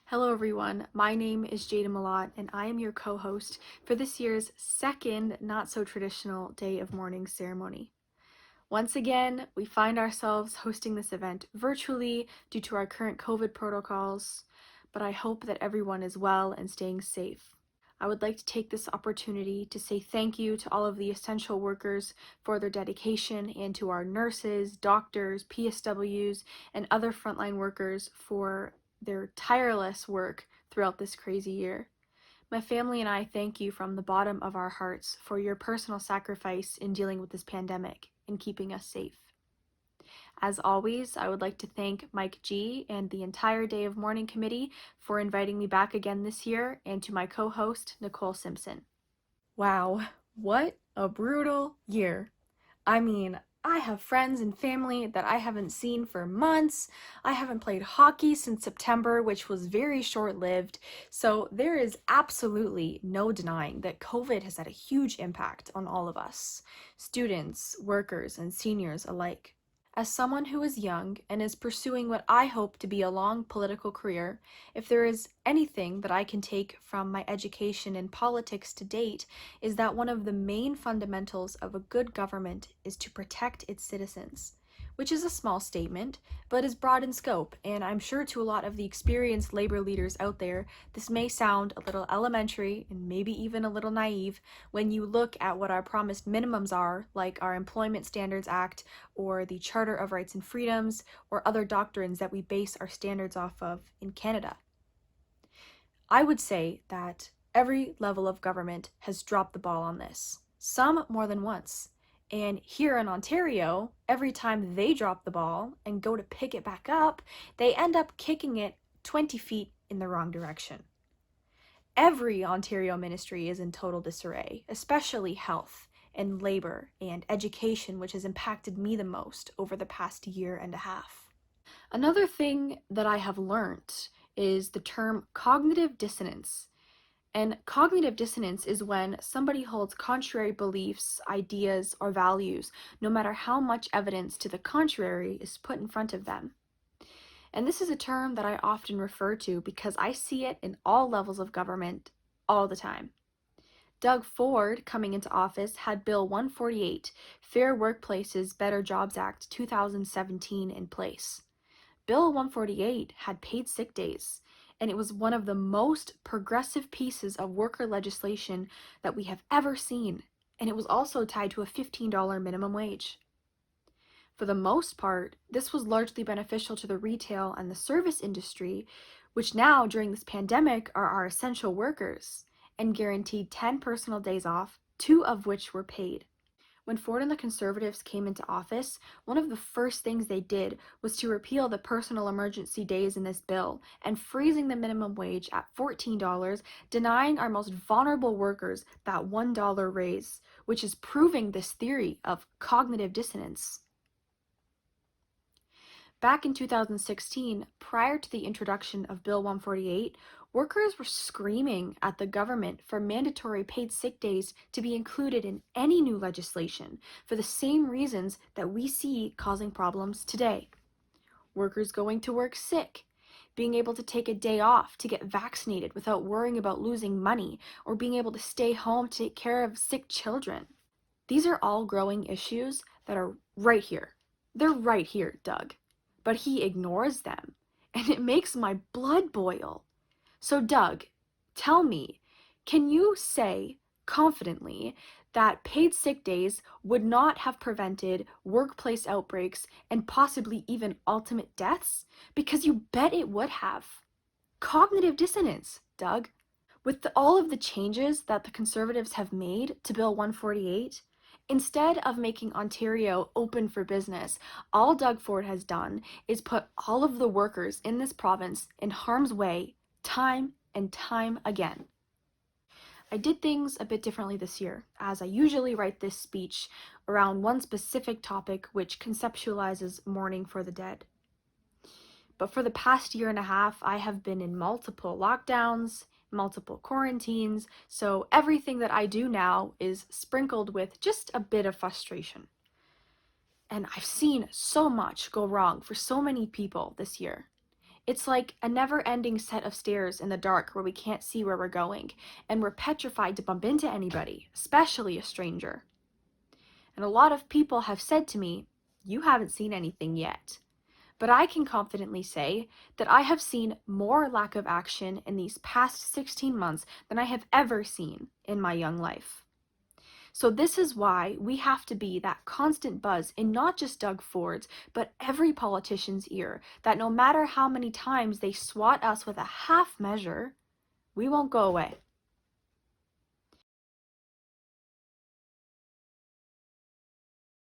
Hello everyone, my name is Jada Malott and I am your co-host for this year's second not-so-traditional day of mourning ceremony. Once again, we find ourselves hosting this event virtually due to our current COVID protocols, but I hope that everyone is well and staying safe. I would like to take this opportunity to say thank you to all of the essential workers for their dedication and to our nurses, doctors, PSWs, and other frontline workers for their tireless work throughout this crazy year. My family and I thank you from the bottom of our hearts for your personal sacrifice in dealing with this pandemic and keeping us safe. As always, I would like to thank Mike G and the entire Day of Mourning Committee for inviting me back again this year, and to my co-host, Nicole Simpson. Wow, what a brutal year. I mean, I have friends and family that I haven't seen for months. I haven't played hockey since September, which was very short-lived. So there is absolutely no denying that COVID has had a huge impact on all of us, students, workers, and seniors alike. As someone who is young and is pursuing what I hope to be a long political career, if there is anything that I can take from my education in politics to date, is that one of the main fundamentals of a good government is to protect its citizens, which is a small statement, but is broad in scope, and I'm sure to a lot of the experienced labor leaders out there, this may sound a little elementary and maybe even a little naive when you look at what our promised minimums are, like our Employment Standards Act or the Charter of Rights and Freedoms, or other doctrines that we base our standards off of in Canada. I would say that every level of government has dropped the ball on this, some more than once. And here in Ontario, every time they drop the ball and go to pick it back up, they end up kicking it 20 feet in the wrong direction. Every Ontario ministry is in total disarray, especially health and labor and education, which has impacted me the most over the past year and a half. Another thing that I have learned is the term cognitive dissonance. And cognitive dissonance is when somebody holds contrary beliefs, ideas, or values, no matter how much evidence to the contrary is put in front of them. And this is a term that I often refer to because I see it in all levels of government all the time. Doug Ford, coming into office, had Bill 148, Fair Workplaces, Better Jobs Act 2017, in place. Bill 148 had paid sick days, and it was one of the most progressive pieces of worker legislation that we have ever seen, and it was also tied to a $15 minimum wage. For the most part, this was largely beneficial to the retail and the service industry, which now, during this pandemic, are our essential workers, and guaranteed 10 personal days off, 2 of which were paid. When Ford and the Conservatives came into office, one of the first things they did was to repeal the personal emergency days in this bill and freezing the minimum wage at $14, denying our most vulnerable workers that $1 raise, which is proving this theory of cognitive dissonance. Back in 2016, prior to the introduction of Bill 148, workers were screaming at the government for mandatory paid sick days to be included in any new legislation for the same reasons that we see causing problems today. Workers going to work sick, being able to take a day off to get vaccinated without worrying about losing money, or being able to stay home to take care of sick children. These are all growing issues that are right here. They're right here, Doug. But he ignores them, and it makes my blood boil. So Doug, tell me, can you say confidently that paid sick days would not have prevented workplace outbreaks and possibly even ultimate deaths? Because you bet it would have. Cognitive dissonance, Doug. With all of the changes that the Conservatives have made to Bill 148, instead of making Ontario open for business, all Doug Ford has done is put all of the workers in this province in harm's way time and time again. I did things a bit differently this year, as I usually write this speech around one specific topic which conceptualizes mourning for the dead. But for the past year and a half, I have been in multiple lockdowns, multiple quarantines, so everything that I do now is sprinkled with just a bit of frustration. And I've seen so much go wrong for so many people this year. It's like a never-ending set of stairs in the dark where we can't see where we're going, and we're petrified to bump into anybody, especially a stranger. And a lot of people have said to me, "You haven't seen anything yet." But I can confidently say that I have seen more lack of action in these past 16 months than I have ever seen in my young life. So this is why we have to be that constant buzz in not just Doug Ford's, but every politician's ear, that no matter how many times they swat us with a half measure, we won't go away.